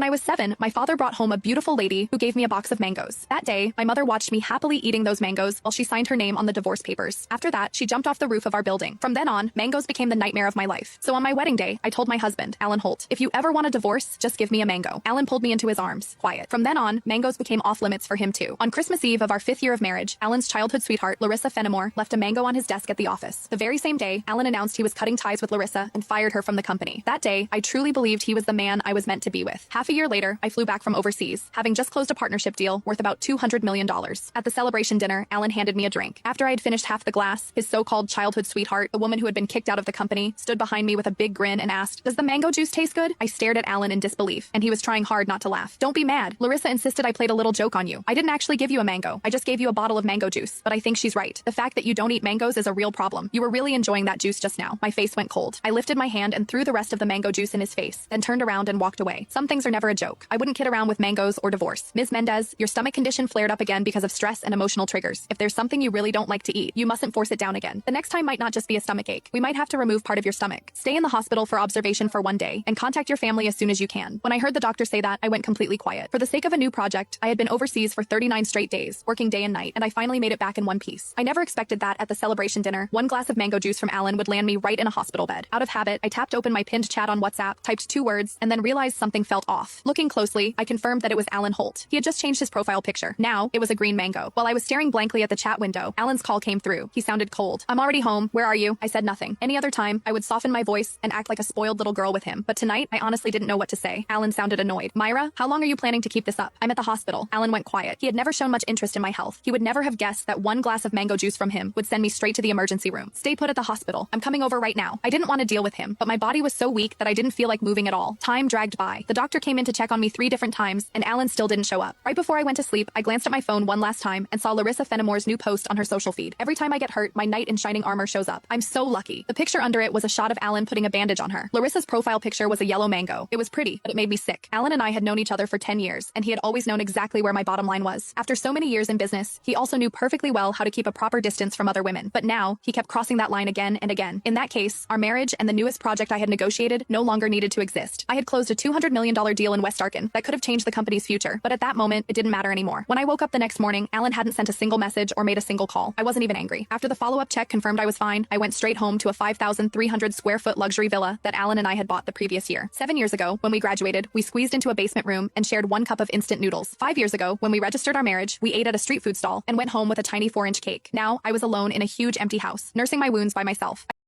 When I was 7, my father brought home a beautiful lady who gave me a box of mangoes. That day, my mother watched me happily eating those mangoes while she signed her name on the divorce papers. After that, she jumped off the roof of our building. From then on, mangoes became the nightmare of my life. So on my wedding day, I told my husband, Alan Holt, if you ever want a divorce, just give me a mango. Alan pulled me into his arms. Quiet. From then on, mangoes became off limits for him too. On Christmas Eve of our 5th year of marriage, Alan's childhood sweetheart, Larissa Fenimore, left a mango on his desk at the office. The very same day, Alan announced he was cutting ties with Larissa and fired her from the company. That day, I truly believed he was the man I was meant to be with. Half a year later, I flew back from overseas, having just closed a partnership deal worth about $200 million. At the celebration dinner, Alan handed me a drink. After I had finished half the glass, his so-called childhood sweetheart, the woman who had been kicked out of the company, stood behind me with a big grin and asked, "Does the mango juice taste good?" I stared at Alan in disbelief, and he was trying hard not to laugh. "Don't be mad. Larissa insisted I played a little joke on you. I didn't actually give you a mango. I just gave you a bottle of mango juice. But I think she's right. The fact that you don't eat mangoes is a real problem. You were really enjoying that juice just now." My face went cold. I lifted my hand and threw the rest of the mango juice in his face, then turned around and walked away. Some things are never a joke. I wouldn't kid around with mangoes or divorce. Ms. Mendez, your stomach condition flared up again because of stress and emotional triggers. If there's something you really don't like to eat, you mustn't force it down again. The next time might not just be a stomach ache. We might have to remove part of your stomach. Stay in the hospital for observation for 1 day and contact your family as soon as you can. When I heard the doctor say that, I went completely quiet. For the sake of a new project, I had been overseas for 39 straight days, working day and night, and I finally made it back in one piece. I never expected that at the celebration dinner, one glass of mango juice from Alan would land me right in a hospital bed. Out of habit, I tapped open my pinned chat on WhatsApp, typed 2 words, and then realized something felt off. Looking closely, I confirmed that it was Alan Holt. He had just changed his profile picture. Now, it was a green mango. While I was staring blankly at the chat window, Alan's call came through. He sounded cold. "I'm already home. Where are you?" I said nothing. Any other time, I would soften my voice and act like a spoiled little girl with him. But tonight, I honestly didn't know what to say. Alan sounded annoyed. "Myra, how long are you planning to keep this up?" "I'm at the hospital." Alan went quiet. He had never shown much interest in my health. He would never have guessed that one glass of mango juice from him would send me straight to the emergency room. "Stay put at the hospital. I'm coming over right now." I didn't want to deal with him, but my body was so weak that I didn't feel like moving at all. Time dragged by. The doctor came in to check on me 3 different times, and Alan still didn't show up. Right before I went to sleep, I glanced at my phone one last time and saw Larissa Fenimore's new post on her social feed. "Every time I get hurt, my knight in shining armor shows up. I'm so lucky." The picture under it was a shot of Alan putting a bandage on her. Larissa's profile picture was a yellow mango. It was pretty, but it made me sick. Alan and I had known each other for 10 years, and he had always known exactly where my bottom line was. After so many years in business, he also knew perfectly well how to keep a proper distance from other women. But now, he kept crossing that line again and again. In that case, our marriage and the newest project I had negotiated no longer needed to exist. I had closed a $200 million deal in West Arkin that could have changed the company's future, but at that moment, it didn't matter anymore. When I woke up the next morning, Alan hadn't sent a single message or made a single call. I wasn't even angry. After the follow-up check confirmed I was fine, I went straight home to a 5,300 square foot luxury villa that Alan and I had bought the previous year. 7 years ago, when we graduated, we squeezed into a basement room and shared 1 cup of instant noodles. 5 years ago, when we registered our marriage, we ate at a street food stall and went home with a tiny 4-inch cake. Now, I was alone in a huge empty house, nursing my wounds by myself.